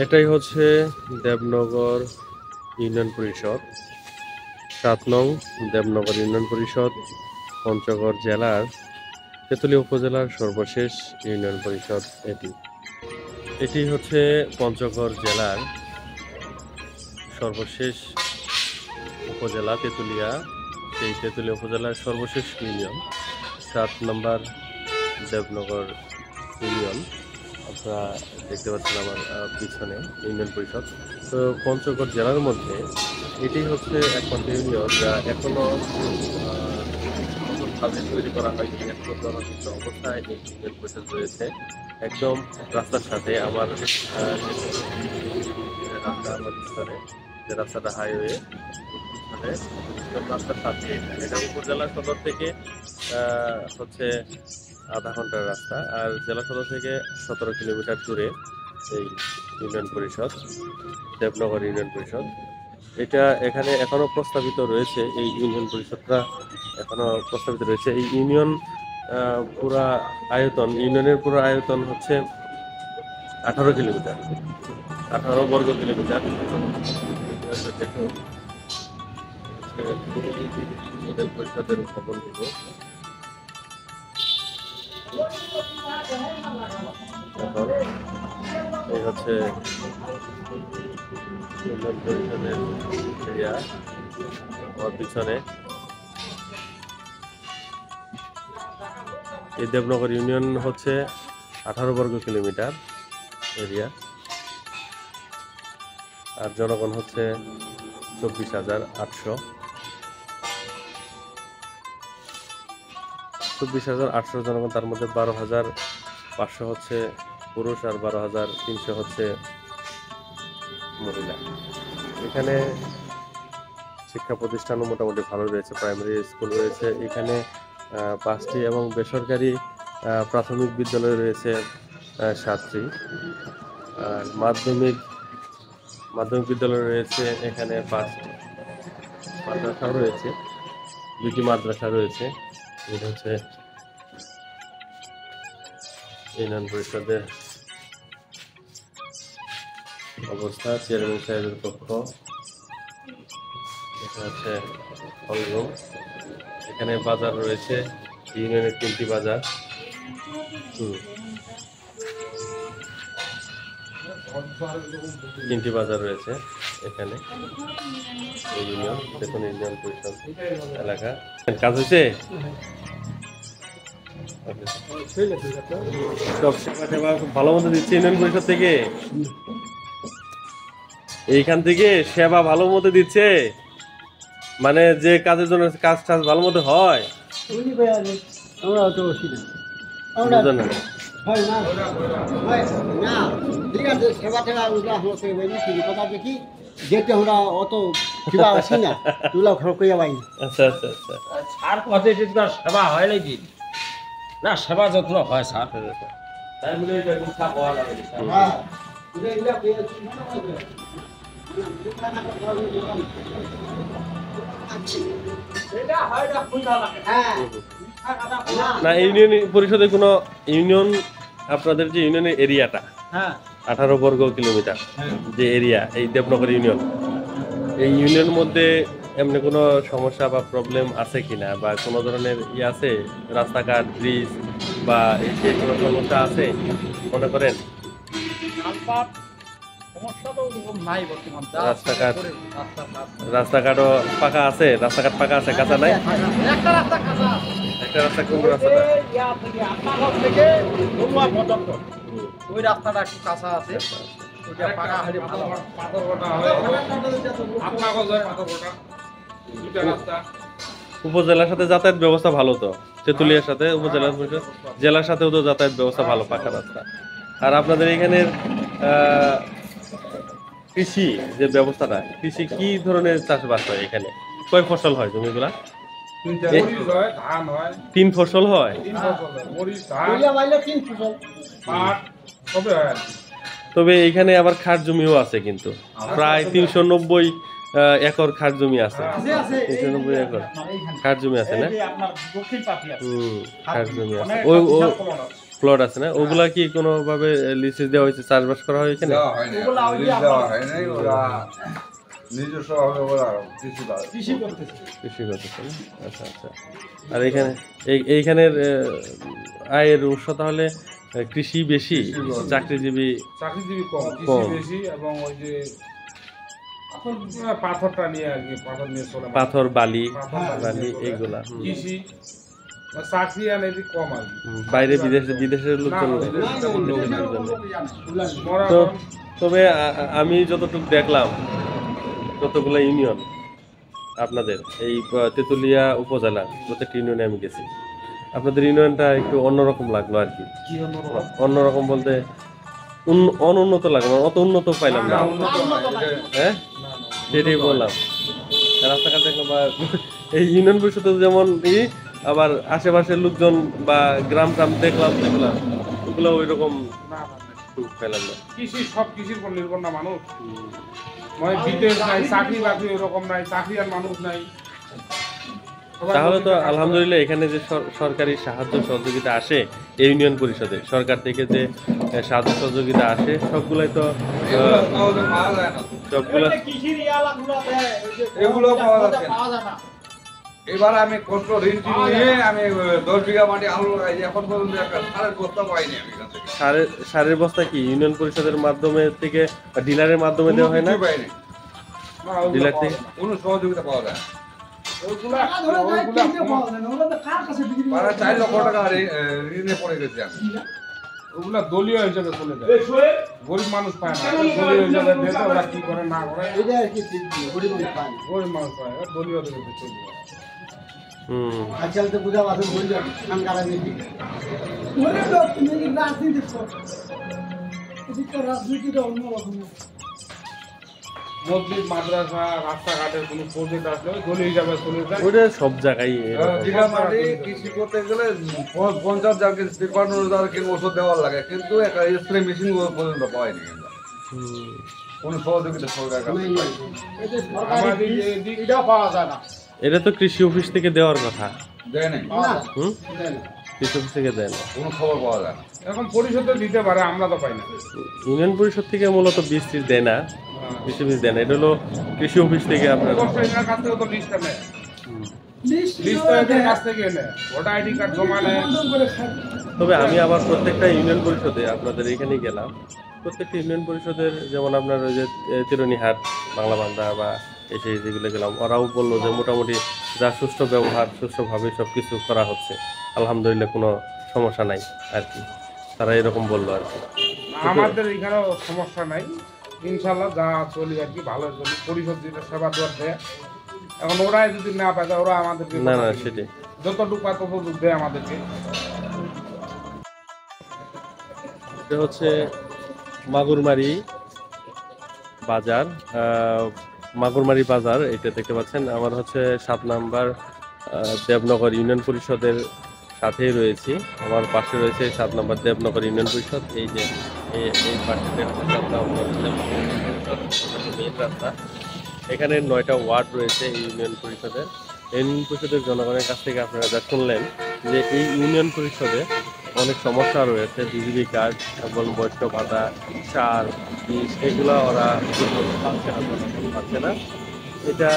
এটাই হচ্ছে দেবনগর ইউনিয়ন পরিষদ, ৭ নং দেবনগর ইউনিয়ন পরিষদ, পঞ্চগড় জেলার তেঁতুলিয়া উপজেলার সর্বশেষ ইউনিয়ন পরিষদ। এটি হচ্ছে পঞ্চগড় জেলার সর্বশেষ উপজেলা তেঁতুলিয়া। সেই তেঁতুলিয়া উপজেলার সর্বশেষ ইউনিয়ন ৭ নম্বর দেবনগর ইউনিয়ন। আপনারা দেখতে পাচ্ছেন আমার পিছনে ইউনিয়ন পরিষদ। তো পঞ্চগড় জেলার মধ্যে এটি হচ্ছে একমাত্র ইউনিয়ন যা এখনো নতুনভাবে তৈরি করা হয়নি, এখনো জনযুক্ত অবস্থায় এই ইউনিয়ন পরিষদ রয়েছে। একদম রাস্তার সাথে আমার রাস্তা, আমার পিছনে যে রাস্তাটা হাইওয়ে, পিছনে একদম রাস্তার সাথে। এটা উপজেলা সদর থেকে হচ্ছে আধা ঘন্টার রাস্তা, আর জেলা সদর থেকে 17 কিলোমিটার দূরে এই ইউনিয়ন পরিষদ, দেবনগর ইউনিয়ন পরিষদ। এটা এখানে এখনো প্রস্তাবিত রয়েছে, এই ইউনিয়ন পরিষদটা এখনো প্রস্তাবিত রয়েছে। এই ইউনিয়ন পুরা আয়তন, ইউনিয়নের পুরো আয়তন হচ্ছে 18 কিলোমিটার, 18 বর্গ কিলোমিটার। ইউনিয়ন পরিষদের ভবনগুলো এই হচ্ছে ইউনিয়ন পরিষদের এরিয়া। আমার পিছনে এই দেবনগর ইউনিয়ন হচ্ছে 18 বর্গ কিলোমিটার এরিয়া, আর জনগণ হচ্ছে 24,800। 24,800 জনগণ, তার মধ্যে 12,500 হচ্ছে পুরুষ আর 12,300 হচ্ছে মহিলা। এখানে শিক্ষা প্রতিষ্ঠানও মোটামুটি ভালো রয়েছে, প্রাইমারি স্কুল রয়েছে এখানে 5টি, এবং বেসরকারি প্রাথমিক বিদ্যালয় রয়েছে 7টি, আর মাধ্যমিক বিদ্যালয় রয়েছে এখানে 5টি। মাদ্রাসাও রয়েছে, 2টি মাদ্রাসা রয়েছে। এটা হচ্ছে ইউনিয়ন পরিষদের অবস্থা। চেয়ারম্যান সাহেবের কক্ষ, এটা হচ্ছে হলরুম। এখানে বাজার রয়েছে, ইউনিয়নের 3টি বাজার। তিনটি বাজার রয়েছে এখানে ইউনিয়ন, দেখুন ইউনিয়ন পরিষদ এলাকা। কাজ হয়েছে, সব সেবা ভালো মতো দিচ্ছে ইউনিয়ন পরিষদ থেকে। এইখান থেকে সেবা ভালো মতো দিচ্ছে, মানে যে কাজের জন্য কাজ ভালো মতো হয়। যেতে আমরা অত কিবা আছি না তুলা ঘর কইয়া পাই। আচ্ছা আচ্ছা আচ্ছা, স্যার কথা সেবা হয় নাকি না? সেবা যত্ন হয় স্যার। তাই বলে না ইউনিয়ন পরিষদে কোনো ইউনিয়ন, আপনাদের যে ইউনিয়নের এরিয়াটা 18 বর্গ কিলোমিটার যে এরিয়া, এই দেবনগর ইউনিয়ন, এই ইউনিয়নের মধ্যে এমনি কোনো সমস্যা বা প্রবলেম আছে কিনা, বা কোনো ধরনের আছে রাস্তাঘাট, ব্রিজ বা এই যে কোনো সমস্যা আছে মনে করেন? রাস্তাঘাটও পাকা আছে, রাস্তাঘাট পাকা আছে, কাঁচা নাই? একটা রাস্তা, কোন রাস্তাটা? ওই রাস্তাটা একটু কাঁচা আছে, ওইটা পাকা হলে ভালো হয়। উপজেলার সাথে যাতায়াত ব্যবস্থা ভালো তো, তেঁতুলিয়ার সাথে উপজেলার জেলার সাথেও তো যাতায়াত ব্যবস্থা ভালো, পাকা রাস্তা। আর আপনাদের এখানের কৃষি যে ব্যবস্থাটা, কৃষি কি ধরনের চাষবাস হয় এখানে? কয় ফসল হয় জমিগুলা? 3 ফসল হয়। তবে এখানে আবার খাট জমিও আছে, কিন্তু প্রায় 390 একর খাট জমি আছে। 390 একর খাট জমি আছে না? খাট জমি আছে। প্লট আছে না, ওগুলা কি কোনোভাবে লিসে দেওয়া হয়েছে, চাষবাস করা হয় এখানে? দেওয়া হয়নি, লিজ দেওয়া হয় নাই, ওরা নিজস্বভাবে ওরা কৃষি করতেছে। কৃষি করতেছে না? আচ্ছা আচ্ছা। আর এখানে এইখানের আয়ের উৎস তাহলে কৃষি বেশি, চাকরিজীবী চাকরিজীবী কম, কম। কৃষি বেশি, এবং ওই যে পাথরটা নিয়ে আর কি, পাথর নিয়ে চলে মানুষ। পাথর বালি পাথর বালি নিয়ে চলে। এইগুলা। কৃষি চাকরি আর এদিক কম আর কি। বাইরে বিদেশের লোকজন না, না, তেমন লোক না, নাই। মরা তো এখন তবে আমি যতটুকু দেখলাম, যতগুলো ইউনিয়ন আপনাদের এই তেঁতুলিয়া উপজেলা প্রত্যেকটা ইউনিয়নে আমি গেছি, আপনাদের ইউনিয়নটা একটু অন্যরকম লাগলো আর কি। অন্যরকম বলতে অনুন্নত লাগলো, অত উন্নত পাইলাম না। হ্যাঁ, সেটাই বললাম। রাস্তাঘাট দেখলাম বা এই ইউনিয়ন পরিষদে যেমন আবার আশেপাশের লোকজন বা গ্রাম ট্রাম দেখলাম ওগুলো ওই রকম না, পেলাম না। কৃষি সব কৃষির উপর নির্ভর না মানুষ, মানে বিদেশ নাই, চাকরি বাকরি এরকম নাই, চাকরি আর মানুষ নাই। সবাই তাহলে তো প্রতিটা কাজ করে। আলহামদুলিল্লাহ এখানে যে সরকারি সাহায্য সহযোগিতা আসে এই ইউনিয়ন পরিষদে, সরকার থেকে যে সাহায্য সহযোগিতা আসে সবগুলাই তো এগুলো সহজে পাওয়া যায় না। সবগুলা কৃষির ইয়ালাগুলো দেয়, ওই যে এগুলো পাওয়া যাচ্ছে না। পাওয়া যায় না। এবার আমি কষ্ট ঋণ টিন নিয়ে আমি 10 বিঘা মাটি আলু লাগাইছি, এখন পর্যন্ত একটা সারের বস্তা পাইনি আমি এখান থেকে। সারের বস্তা কি ইউনিয়ন পরিষদের মাধ্যমে থেকে ডিলারের মাধ্যমে দেওয়া হয় না? কিছুই পাইনি, না, ওগুলো ডিলার পাওয়া থেকে? যায় না। কোনো সহযোগিতা পাওয়া যায় না। ওইগুলা প্রায় 4 লক্ষ টাকা ঋণে পড়ে গেছি আমি। ওগুলা দলীয় হিসাবে চলে যায়, গরিব মানুষ পায় না। দলীয় হিসাবে দিলে ওরা কি করে না করে, এটা আর কি ঠিক না, গরিব মানুষ পায় না। গরিব মানুষ পায়, ওরা দলীয় হিসাবে চলে যায়। হুম। আজকাল তো পূজা বাসন হয়ে যাবে, খান কাটা নেই। মসজিদ, মাদ্রাসা, রাস্তাঘাটের কোনো প্রজেক্ট আসলে ওই দলীয় হিসাবে চলে যায়। ওটা সব জায়গায় এরকম। বিঘা মাটি কৃষি করতে গেলে 50,000 কি 53,000 কি ওষুধ দেওয়ার লাগে, কিন্তু একটা স্প্রে মেশিন পর্যন্ত পাইনি আমরা। হুম। কোনো সহযোগিতা সরকার কাছে নাই, নাই। এই যে সরকারি আমাদের বীজ, এদিক- এটাও পাওয়া যায় না। এটা তো কৃষি অফিস থেকে দেওয়ার কথা। দেয় নাই, না, হুম, দেয় না। কৃষি অফিস থেকে দেয় না। কোনো খবর পাওয়া যায় না। এখন পরিষদে দিতে পারে, আমরা তো পাই না। ইউনিয়ন পরিষদ থেকে মূলত বীজ টিজ দেয় না, কৃষি বীজ দেয় না, এটা হলো কৃষি অফিস থেকে আপনার। এনার কাছ থেকে তো লিস্টটা নেয়, হুম। লিস্টটা এদের কাছ থেকে নেয়, ভোটার আইডি কার্ড জমা নেয়। তবে আমি আবার প্রত্যেকটা ইউনিয়ন পরিষদে আপনাদের এখানে গেলাম, প্রত্যেকটা ইউনিয়ন পরিষদের যেমন আপনার ওই যে তিরুনিহাট, বাংলা বান্ধা বা এসে যেগুলো গেলাম, ওরাও বললো যে মোটামুটি যা সুষ্ঠু ব্যবহার সুষ্ঠুভাবে সব কিছু করা হচ্ছে, আলহামদুলিল্লাহ কোনো সমস্যা নাই আর কি, তারা এরকম বললো আর কি। আমাদের এখানেও সমস্যা নাই, ইনশাল্লাহ যা চলি আর কি, ভালো চলি। পরিষদ যেটা সেবা দেওয়ার দেয়, এখন ওরাই যদি না পায় ওরা আমাদেরকে না না সেটাই। যতটুকু পায় ততটুকু দেয় আমাদেরকে। এটা হচ্ছে মাগুরমারি বাজার, মাগুরমারি বাজার, এটা দেখতে পাচ্ছেন। আমার হচ্ছে 7 নম্বর দেবনগর ইউনিয়ন পরিষদের সাথেই রয়েছি, আমার পাশে রয়েছে 7 নম্বর দেবনগর ইউনিয়ন পরিষদ। এই যে এই পাশে হচ্ছে 7 নম্বর দেবনগর ইউনিয়ন পরিষদ, মেইন রাস্তা। এখানে 9টা ওয়ার্ড রয়েছে এই ইউনিয়ন পরিষদের। এই ইউনিয়ন পরিষদের জনগণের কাছ থেকে আপনারা যা শুনলেন যে এই ইউনিয়ন পরিষদে অনেক সমস্যা রয়েছে, বিজেপি কার্ড এবং বৈষ্ণ ভাতা, সার, বীজ, এগুলো ওরা পাচ্ছে না। এটা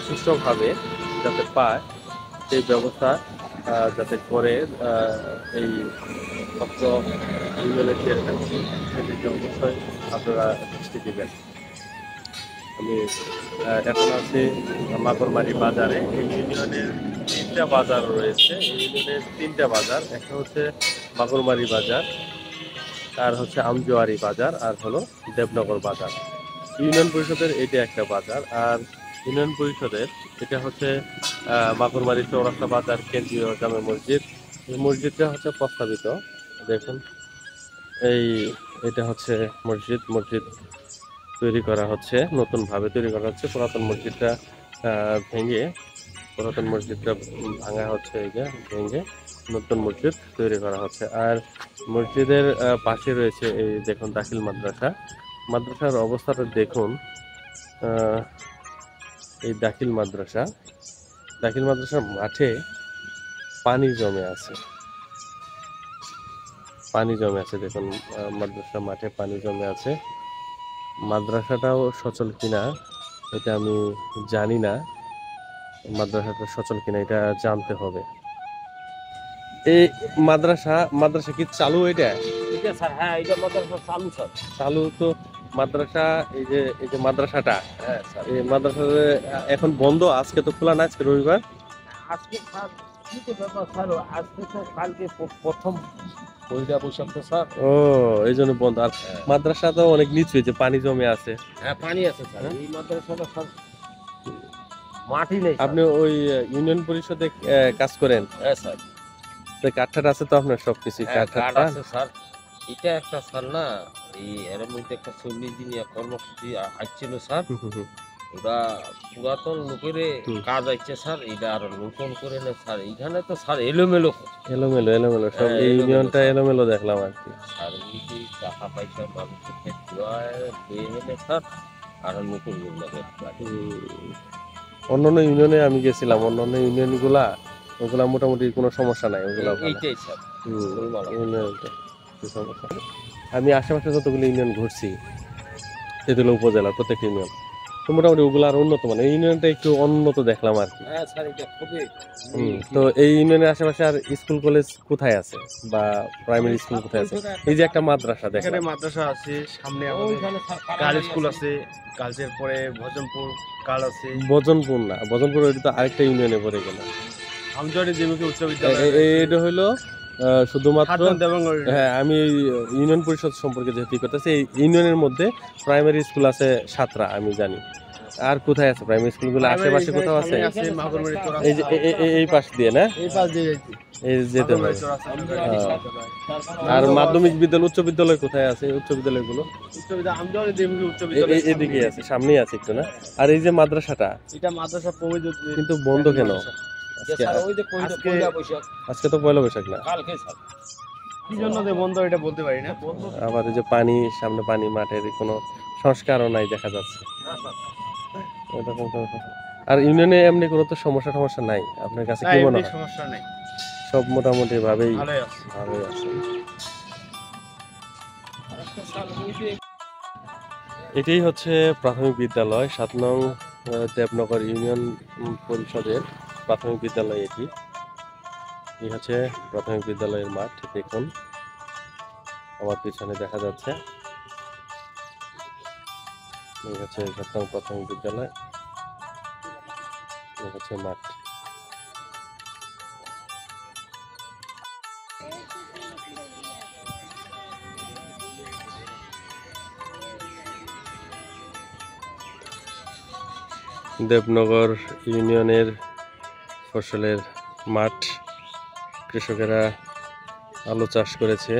সুষ্ঠুভাবে যাতে পায় সেই ব্যবস্থা যাতে করে এই অত্র ইউনিয়নের চেয়ারম্যান, সেদিকে অবশ্যই আপনারা দৃষ্টি দেবেন। আমি এখন আছি মাগুরমারি বাজারে। এই ইউনিয়নের 3টা বাজার রয়েছে, এই ইউনিয়নের 3টা বাজার, একটা হচ্ছে মাগুরমারি বাজার, আর হচ্ছে আমজোয়ারি বাজার, আর হলো দেবনগর বাজার। ইউনিয়ন পরিষদের এটা একটা বাজার, আর ইউনিয়ন পরিষদের এটা হচ্ছে মাগুরমারি চৌরাস্তা বাজার, কেন্দ্রীয় জামে মসজিদ। এই মসজিদটা হচ্ছে প্রস্তাবিত, দেখুন এটা হচ্ছে মসজিদ তৈরি করা হচ্ছে, নতুনভাবে তৈরি করা হচ্ছে। পুরাতন মসজিদটা ভাঙা হচ্ছে, এই যে ভেঙে নতুন মসজিদ তৈরি করা হচ্ছে। আর মসজিদের পাশে রয়েছে এই দেখুন দাখিল মাদ্রাসা। মাদ্রাসার অবস্থাটা দেখুন, এই দাখিল মাদ্রাসার মাঠে পানি জমে আছে। পানি জমে আছে দেখুন, মাদ্রাসা মাঠে পানি জমে আছে। মাদ্রাসাটাও সচল কিনা এটা আমি জানি না, মাদ্রাসাটা সচল কিনা এটা জানতে হবে। এই মাদ্রাসা কি চালু এটা? এটা স্যার, হ্যাঁ এটা মাদ্রাসা চালু স্যার। চালু তো মাদ্রাসা, এই যে মাদ্রাসাটা, হ্যাঁ স্যার। এই মাদ্রাসাটা এখন বন্ধ, আজকে তো খোলা না, আজকে রবিবার। আজকে স্যার কি তো ব্যাপার স্যার, আজকে তো কালকে প্রথম পয়লা বৈশাখ তো স্যার। ও এই জন্য বন্ধ। আর মাদ্রাসা তো অনেক নিচু, এই যে পানি জমে আছে। হ্যাঁ পানি আছে স্যার, এই মাদ্রাসাটা স্যার মাটি নেই। আপনি ওই ইউনিয়ন পরিষদে কাজ করেন? হ্যাঁ স্যার। তো কার্ড আছে তো আপনার সবকিছু? হ্যাঁ কার্ড কার্ড আছে স্যার। এটা একটা স্যার না, এই এর মধ্যে একটা 40 দিনিয়া কর্মসূচি আসছিল স্যার। ওরা পুরাতন লোকেরে কাজ আইছে স্যার, এটা আর নতুন করে না স্যার। এইখানে তো স্যার এলোমেলো এলোমেলো সব, এই ইউনিয়নটা এলোমেলো দেখলাম আর কি। স্যার। ওই টাকা পয়সা মানুষের হয়ে গেলে স্যার আর নতুন লোক লাগে। অন্যান্য ইউনিয়নে আমি গেছিলাম, অন্যান্য ইউনিয়ন ওগুলা মোটামুটি কোনো সমস্যা নাই, ওগুলা ভালো। এইটাই স্যার। ইউনিয়নটা কোনো সমস্যা নেই। আমি আশেপাশে যতগুলো ইউনিয়ন ঘুরছি, তেঁতুলিয়া উপজেলা প্রত্যেক ইউনিয়ন তো মোটামুটি ওগুলো আর উন্নত, মানে এই ইউনিয়নটা একটু উন্নত দেখলাম আর কি। হ্যাঁ স্যার, এটা খুবই। তো এই ইউনিয়নের আশেপাশে আর স্কুল কলেজ কোথায় আছে, বা প্রাইমারি স্কুল কোথায় আছে? এই যে একটা মাদ্রাসা এখানে দেখলাম, মাদ্রাসা আছে, সামনে ওইখানে স্যার গার্ল স্কুল আছে, গার্লসের পরে ভজনপুর গার্ল আছে, বজনপুর না, বজনপুর ওইটা তো আরেকটা ইউনিয়নে পড়ে গেল। আমজোয়ারি দ্বিমুখী উচ্চ বিদ্যালয় এটা হইলো শুধুমাত্র, দেবাঙ্গন। হ্যাঁ আমি এই ইউনিয়ন পরিষদ সম্পর্কে যেহেতু করতেছি, এই ইউনিয়নের মধ্যে প্রাইমারি স্কুল আছে 7টা আমি জানি। আর কোথায় আছে প্রাইমারি স্কুলগুলো? আশেপাশে কোথাও আছে? এই যে এই পাশ দিয়ে না, এই পাশ দিয়ে যাইছি। এই যেতে হবে। আর মাধ্যমিক বিদ্যালয়, উচ্চ বিদ্যালয় কোথায় আছে? উচ্চ বিদ্যালয়গুলো উচ্চ বিদ্যালয় আমজোয়ারি দ্বিমুখী উচ্চ বিদ্যালয় এদিকে আছে, সামনেই আছে একটু না। আর এই যে মাদ্রাসাটা, এটা মাদ্রাসা প্রবেশ কিন্তু বন্ধ কেন? স্যার ওই যে পয়লা বৈশাখ, আজকে তো পয়লা বৈশাখ না, কালকে স্যার। কি জন্য যে বন্ধ এটা বলতে পারি না। আবার এই যে পানি, সামনে পানি, মাঠের কোনো সংস্কারও নাই দেখা যাচ্ছে। এরকম আর ইউনিয়নে এমনি কোনো তো সমস্যা নাই আপনার কাছে কি মনে হয়? সমস্যা নাই, সব মোটামুটি ভাবেই ভালোই আছে। ভালোই আছে। এটাই হচ্ছে প্রাথমিক বিদ্যালয়, 7 নং দেবনগর ইউনিয়ন পরিষদের প্রাথমিক বিদ্যালয়। এই হচ্ছে প্রাথমিক বিদ্যালয়ের মাঠ, দেখুন আমার পিছনে দেখা যাচ্ছে। এই হচ্ছে 7 নং প্রাথমিক বিদ্যালয়, এই হচ্ছে মাঠ। দেবনগর ইউনিয়নের ফসলের মাঠ, কৃষকেরা আলু চাষ করেছে।